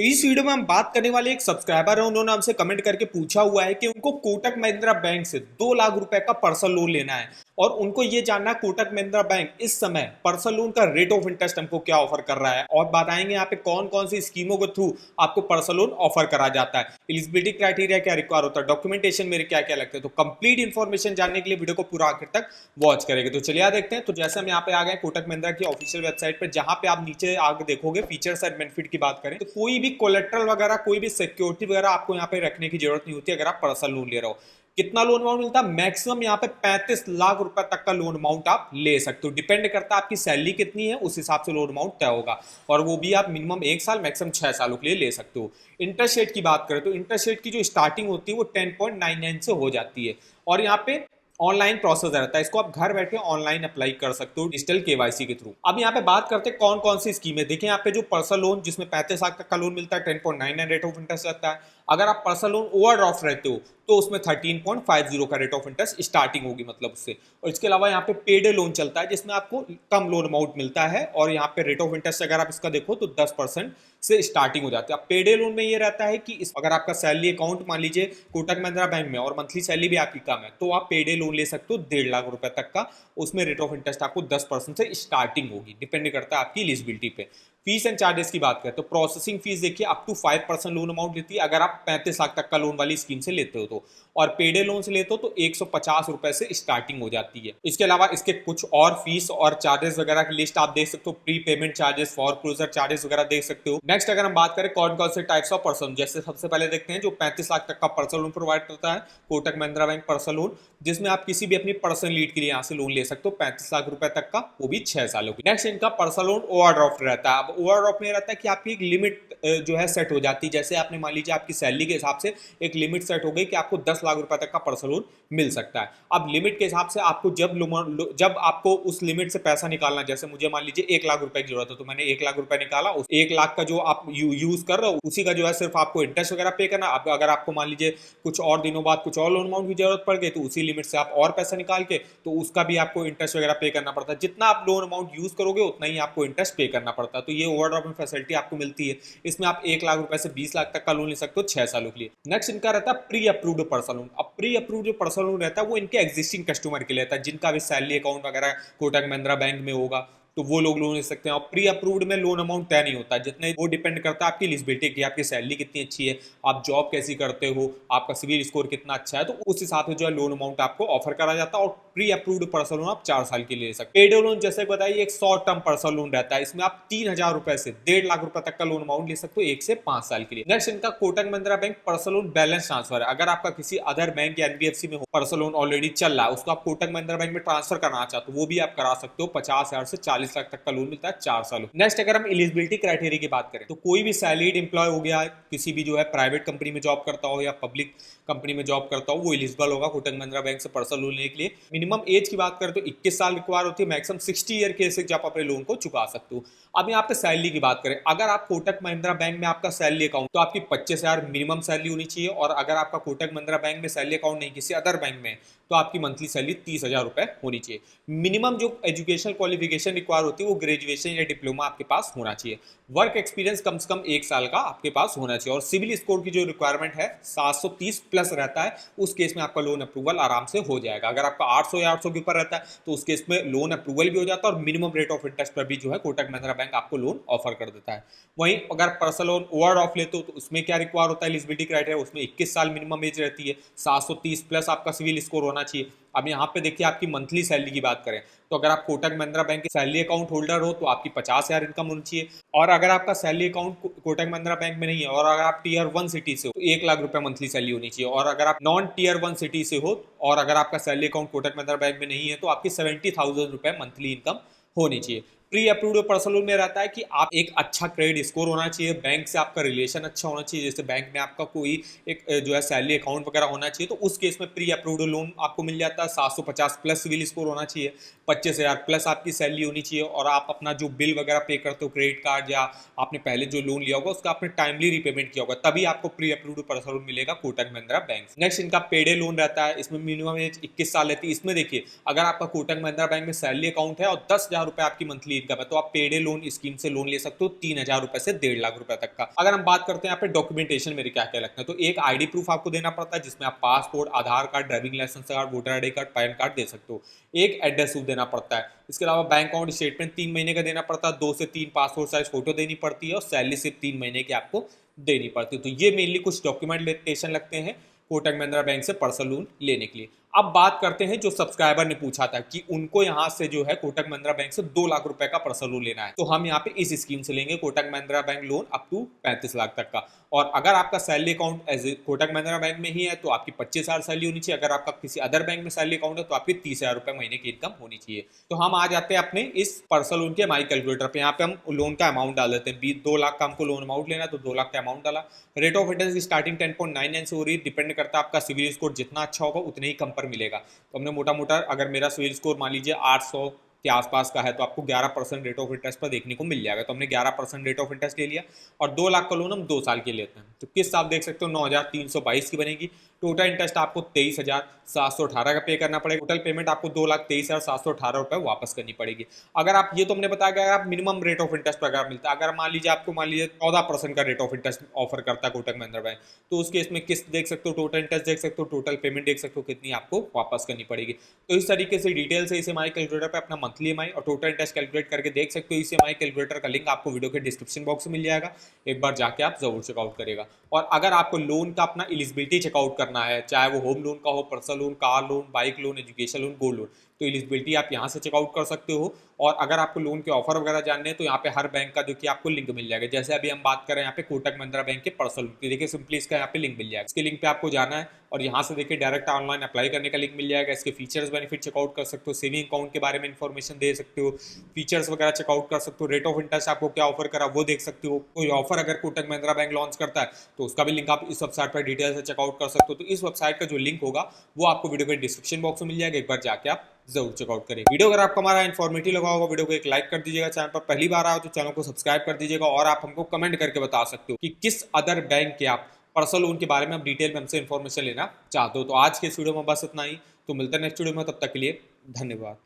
तो इस वीडियो में हम बात करने वाले एक सब्सक्राइबर है, उन्होंने हमसे कमेंट करके पूछा हुआ है कि उनको कोटक महिंद्रा बैंक से 2 लाख रुपए का पर्सनल लोन लेना है और उनको ये जानना है कोटक महिंद्रा बैंक इस समय पर्सनल लोन का रेट ऑफ इंटरेस्ट हमको क्या ऑफर कर रहा है और बताएंगे यहाँ पे कौन कौन सी स्कीमों के थ्रू आपको पर्सनल लोन ऑफर करा जाता है, एलिजिबिलिटी क्राइटेरिया क्या रिक्वायर होता है, डॉक्यूमेंटेशन मेरे क्या क्या लगते हैं। तो कंप्लीट इन्फॉर्मेशन जानने के लिए वीडियो को पूरा आखिर तक वॉच करेंगे। तो चलिए देखते हैं। तो जैसे हम यहाँ पे आ गए कोटक महिंद्रा की ऑफिशियल वेबसाइट पर, जहां पे आप नीचे आगे देखोगे फीचर्स एंड बेनिफिट की बात करें तो कोई भी कोलेट्रल वगैरह कोई भी सिक्योरिटी वगैरह आपको यहाँ पे रखने की जरूरत नहीं होती अगर आप पर्सनल लोन ले रहे हो। कितना लोन अमाउंट मिलता है? मैक्सिमम यहाँ पे 35 लाख रुपए तक का लोन अमाउंट आप ले सकते हो। डिपेंड करता है आपकी सैलरी कितनी है, उस हिसाब से लोन अमाउंट तय होगा और वो भी आप मिनिमम 1 साल मैक्सिमम 6 सालों के लिए ले सकते हो। इंटरेस्ट रेट की बात करें तो इंटरेस्ट रेट की जो स्टार्टिंग होती है वो 10.99 से हो जाती है और यहाँ पे ऑनलाइन प्रोसेस रहता है। इसको आप घर बैठे ऑनलाइन अप्लाई कर सकते हो डिजिटल केवाईसी के थ्रू। अब यहाँ पे बात करते हैं कौन कौन सी स्कीमें। देखिए यहाँ पे जो पर्सनल लोन जिसमें 35 लाख तक का लोन मिलता है 10.99 रेट ऑफ इंटरेस्ट रहता है। अगर आप पर्सनल लोन ओवरड्राफ्ट रहते हो तो उसमें 13.50 का रेट ऑफ इंटरेस्ट स्टार्टिंग होगी मतलब उससे। और इसके अलावा यहाँ पे पेडे लोन चलता है जिसमें आपको कम लोन अमाउंट मिलता है और यहाँ पे रेट ऑफ इंटरेस्ट अगर आप इसका देखो तो 10% से स्टार्टिंग हो जाती है। अब पेडे लोन में ये रहता है कि अगर आपका सैलरी अकाउंट मान लीजिए कोटक महिंद्रा बैंक में और मंथली सैलरी भी आपकी कम है तो आप पेडे लोन ले सकते हो 1.5 लाख रुपए तक का। उसमें रेट ऑफ इंटरेस्ट आपको 10% से स्टार्टिंग होगी, डिपेंड करता है आपकी एलिजिबिलिटी पे। फीस एंड चार्जेस की बात करें तो प्रोसेसिंग फीस देखिए अप टू 5% लोन अमाउंट लेती है अगर आप 35 लाख तक का लोन वाली स्कीम से लेते हो तो, और पेडे लोन से लेते हो तो 150 रुपए से स्टार्टिंग हो जाती है। इसके अलावा इसके कुछ और फीस और चार्जेस वगैरह की लिस्ट आप देख सकते हो, prepayment charges, foreclosure charges वगैरह देख सकते हो। नेक्स्ट अगर हम बात करें कौन कौन से टाइप्स ऑफ पर्सन, जैसे सबसे पहले देखते हैं जो 35 लाख तक का पर्सनल लोन प्रोवाइड करता है Kotak Mahindra bank personal loan, जिसमें आप किसी भी अपनी पर्सनल नीड के लिए यहाँ से लोन ले सकते हो 35 लाख रुपए तक का, वो भी 6 सालों की। नेक्स्ट इनका पर्सनल लोन ओवरड्राफ्ट रहता है। अब ओवरड्राफ्ट में रहता है कि आपकी एक लिमिट जो है सेट हो जाती है। जैसे आपने मान लीजिए आपकी सैलरी के हिसाब से एक लिमिट सेट हो गई कि आपको 10 लाख रुपए तक का पर्सनल लोन मिल सकता है। अब लिमिट के हिसाब से आपको जब आपको उस लिमिट से पैसा निकालना, जैसे मुझे मान लीजिए 1 लाख रुपए की जरूरत है तो मैंने 1 लाख रुपए निकाला, उस 1 लाख का जो आप यूज कर रहे हो उसी का जो है सिर्फ आपको इंटरेस्ट वगैरह पे करना। अगर आपको मान लीजिए कुछ और दिनों बाद कुछ और लोन अमाउंट की जरूरत पड़ गई तो उसी लिमिट से आप और पैसा निकाल के तो उसका भी आपको इंटरेस्ट वगैरह पे करना पड़ता है। जितना आप लोन अमाउंट यूज करोगे उतना ही आपको इंटरेस्ट पे करना पड़ता है। तो ये ओवरड्राफ्ट में फैसिलिटी आपको मिलती है। इसमें आप 1 लाख रुपए से 20 लाख तक का लोन ले सकते हो 6 सालों के लिए। नेक्स्ट इनका रहता है प्री अप्रूव्ड पर्सनल लोन। अब प्री अप्रूव्ड जो पर्सनल लोन रहता है वो इनके एग्जिस्टिंग कस्टमर के लिए रहता है, जिनका भी सैलरी अकाउंट वगैरह कोटक महिंद्रा बैंक में होगा तो वो लोग लोन ले सकते हैं। और प्री अप्रूव्ड में लोन अमाउंट तय नहीं होता, जितने वो डिपेंड करता है आपकी एलिजिबिलिटी की, आपकी सैलरी कितनी अच्छी है, आप जॉब कैसी करते हो, आपका सिविल स्कोर कितना अच्छा है, तो उस हिसाब से जो है लोन अमाउंट आपको ऑफर करा जाता है। और प्री अप्रूव्ड पर्सनल लोन आप 4 साल के लिए ले सकते हैं। पेड लोन जैसे बताइए एक शॉर्ट टर्म पर्सनल लोन रहता है, इसमें आप 3,000 रुपए से 1.5 लाख रुपए तक का लोन अमाउंट ले सकते हो 1 से 5 साल के लिए। नेक्स्ट इनका Kotak Mahindra bank personal loan balance transfer है। अगर आपका किसी अदर बैंक या एनबीएफसी में पर्सनल लोन ऑलरेडी चल रहा है, उसको आप कोटक महिंद्रा बैंक में ट्रांसफर करना चाहते हो वो भी आप करा सकते हो। 50,000 से 40 लाख तक का लोन मिलता है 4 सालों। नेक्स्ट अगर हम एलिजिबिलिटी क्राइटेरिया की बात करें तो कोई भी सैलरीड एम्प्लॉय हो गया, किसी भी जो है प्राइवेट कंपनी में जॉब करता हो या पब्लिक कंपनी में जॉब करता हो, वो एलिजिबल होगा कोटक महिंद्रा बैंक से पर्सनल लोन लेने के लिए। मिनिमम एज की बात करें तो 21 साल रिक्वायर होती है, मैक्सिमम 60 ईयर के एज आप अपने लोन को चुका सकते हो। अब यहाँ पे सैलरी की बात करें, अगर आप कोटक महिंद्रा बैंक में आपका सैलरी अकाउंट तो आपकी 25,000 मिनिमम सैलरी होनी चाहिए, और अगर आपका कोटक महिंद्रा बैंक में सैलरी अकाउंट नहीं किसी अदर बैंक में तो आपकी मंथली सैलरी 30,000 रुपए होनी चाहिए। मिनिमम जो एजुकेशन क्वालिफिकेशन रिक्वायर होती है वो ग्रेजुएशन या डिप्लोमा आपके पास होना चाहिए। वर्क एक्सपीरियंस कम से कम 1 साल का आपके पास होना चाहिए। और सिविल स्कोर की जो रिक्वायरमेंट है 730 प्लस रहता है, उस केस में आपका लोन अप्रूवल आराम से हो जाएगा। अगर आपका 800 या 800 के ऊपर रहता है तो उस केस में लोन अप्रूवल भी हो जाता है और मिनिमम रेट ऑफ इंटरेस्ट पर भी जो है कोटक महिंद्रा बैंक आपको लोन ऑफर कर देता है। वहीं अगर पर्सनल लोन ओवर ऑफ लेते हो तो उसमें क्या रिक्वायर होता है एलिजिबिलिटी क्राइटेरिया, उसमें 21 साल मिनिमम एज रहती है, 730 प्लस आपका सिविल स्कोर होना चाहिए। अब यहाँ पे देखिए आपकी मंथली सैलरी की बात करें तो अगर आप कोटक महिंद्रा बैंक के सैलरी अकाउंट होल्डर हो तो आपकी 50,000 इनकम होनी चाहिए, और अगर आपका salary account Kotak Mahindra bank में नहीं है और अगर आप टीयर 1 सिटी से हो तो 1 लाख रुपए मंथली सैलरी होनी चाहिए, और अगर आप नॉन टीयर 1 सिटी से हो और अगर आपका salary account Kotak Mahindra bank में नहीं है तो आपकी 70,000 रुपए मंथली इनकम होनी चाहिए। प्री अप्रूव्ड पर्सनल लोन में रहता है कि आप एक अच्छा क्रेडिट स्कोर होना चाहिए, बैंक से आपका रिलेशन अच्छा होना चाहिए, जैसे बैंक में आपका कोई एक जो है सैलरी अकाउंट वगैरह होना चाहिए तो उस केस में प्री अप्रूव्ड लोन आपको मिल जाता है। 750 प्लस सिविल स्कोर होना चाहिए, 25,000 प्लस आपकी सैलरी होनी चाहिए, और आप अपना जो बिल वगैरह पे करते हो क्रेडिट कार्ड या आपने पहले जो लोन लिया होगा उसका आपने टाइमली रिपेमेंट किया होगा, तभी आपको प्री अप्रूव्ड पर्सनल लोन मिलेगा कोटक महिंद्रा बैंक। नेक्स्ट इनका पेडे लोन रहता है, इसमें मिनिमम एज 21 साल रहती है। इसमें देखिए अगर आपका कोटक महिंद्रा बैंक में सैलरी अकाउंट है और 10,000 रुपए आपकी मंथली इनकम है तो आप पेडे लोन स्कीम से लोन ले सकते हो 3,000 रुपए से 1.5 लाख रुपए तक का। अगर हम बात करते हैं यहाँ पे डॉक्यूमेंटेशन मेरे क्या क्या लगता है, तो एक आईडी प्रूफ आपको देना पड़ता है जिसमें आप passport, Aadhaar card, driving licence card, voter ID card, PAN card दे सकते हो। एक एड्रेस प्रूफ देना पड़ता है। इसके अलावा बैंक अकाउंट स्टेटमेंट 3 महीने का देना पड़ता है, 2 से 3 पासपोर्ट साइज फोटो देनी पड़ती है और सैलरी सिर्फ 3 महीने की आपको देनी पड़ती है। तो ये मेनली कुछ डॉक्यूमेंटेशन लगते हैं कोटक महिंद्रा बैंक से पर्सनल लोन लेने के लिए। अब बात करते हैं जो सब्सक्राइबर ने पूछा था कि उनको यहाँ से जो है कोटक महिंद्रा बैंक से 2 लाख रुपए का पर्सनल लोन लेना है, तो हम यहाँ पे इस स्कीम से लेंगे Kotak Mahindra bank loan up to 35 lakh तक का। और अगर आपका सैलरी अकाउंट एज कोटक महिंद्रा बैंक में ही है तो आपकी 25,000 सैलरी होनी चाहिए। अगर आपका किसी अदर बैंक में सैलरी अकाउंट है तो आपकी 30,000 रुपए महीने की इनकम होनी चाहिए। तो हम आ जाते हैं अपने इस पर्सनल लोन के माई कैलकुलेटर पे। यहाँ पे हम लोन का अमाउंट डाल देते हैं। 2 लाख का हमको लोन अमाउंट लेना है तो 2 लाख का अमाउंट डाला। रेट ऑफ इंटरेस्ट की स्टार्टिंग 10.99 से हो रही है। डिपेंड करता है आपका सिविल स्कोर जितना अच्छा होगा उतने ही कम पर मिलेगा। तो हमने मोटा मोटा अगर मेरा सिविल स्कोर मान लीजिए 800 के आसपास का है तो आपको 11% रेट ऑफ इंटरेस्ट पर देखने को मिल जाएगा। तो हमने 11% रेट ऑफ इंटरेस्ट ले लिया और 2 लाख का लोन हम 2 साल के लेते हैं। तो किस्त आप देख सकते हो 9,322 की बनेगी। टोटल इंटरेस्ट आपको 23,718 का पे करना पड़ेगा। टोटल पेमेंट आपको 2,23,718 रुपए वापस करनी पड़ेगी। अगर आप ये तो हमने बताया कि आप मिनिमम रेट ऑफ इंटरेस्ट पर अगर मिलता है, अगर मान लीजिए आपको 14% का रेट ऑफ इंटरेस्ट ऑफर करता है कोटक महिंद्रा बैंक, तो उस केस में किस्त देख सकते हो, टोटल इंटरेस्ट देख सकते हो, टोटल पेमेंट देख सकते हो कितनी आपको वापस करनी पड़ेगी। तो इस तरीके से डिटेल से इस EMI कैलकुलेटर पे अपना मंथली EMI और टोटल इंटरेस्ट कैलकुलेट करके देख सकते हो। इस EMI कैलकुलेटर का लिंक आपको वीडियो के डिस्क्रिप्शन बॉक्स में मिल जाएगा, एक बार जाके आप जरूर चेकआउट करेगा। और अगर आपको लोन का अपना एलिजिबिलिटी चेकआउट करना है, चाहे वो होम लोन का हो, personal loan, car loan, bike loan, education loan, gold loan, तो एलिजिबिलिटी आप यहाँ से चेकआउट कर सकते हो। और अगर आपको लोन के ऑफर वगैरह जानने हैं तो यहाँ पे हर बैंक का जो कि आपको लिंक मिल जाएगा। जैसे अभी हम बात करें यहाँ पे कोटक महिंद्रा बैंक के पर्सनल लोन की, देखिए सिंपली इसका यहाँ पे लिंक मिल जाएगा। इसके लिंक पे आपको जाना है और यहाँ से देखिए डायरेक्ट ऑनलाइन अप्लाई करने का लिंक मिल जाएगा। इसके फीचर्स बेनिफिट चेकआउट कर सकते हो, सेविंग अकाउंट के बारे में इन्फॉर्मेशन दे सकते हो, फीचर्स वगैरह चेकआउट कर सकते हो, रेट ऑफ इंटरेस्ट आपको क्या ऑफर करा वो देख सकते हो। कोई ऑफर अगर कोटक महिंद्रा बैंक लॉन्च करता है तो उसका भी लिंक आप इस वेबसाइट पर डिटेल से चेकआउट कर सकते हो। तो इस वेबसाइट का जो लिंक होगा वो आपको वीडियो के डिस्क्रिप्शन बॉक्स में मिल जाएगा, एक बार जाके आप जरूर चेकआउट करें। वीडियो अगर आपको हमारा इन्फॉर्मेटिव लगा होगा वीडियो को एक लाइक कर दीजिएगा। चैनल पर पहली बार आओ तो चैनल को सब्सक्राइब कर दीजिएगा। और आप हमको कमेंट करके बता सकते हो कि किस अदर बैंक के आप पर्सनल लोन के बारे में आप डिटेल में हमसे इन्फॉर्मेशन लेना चाहते हो। तो आज के इस वीडियो में बस इतना ही, तो मिलते हैं नेक्स्ट वीडियो में, तब तक के लिए धन्यवाद।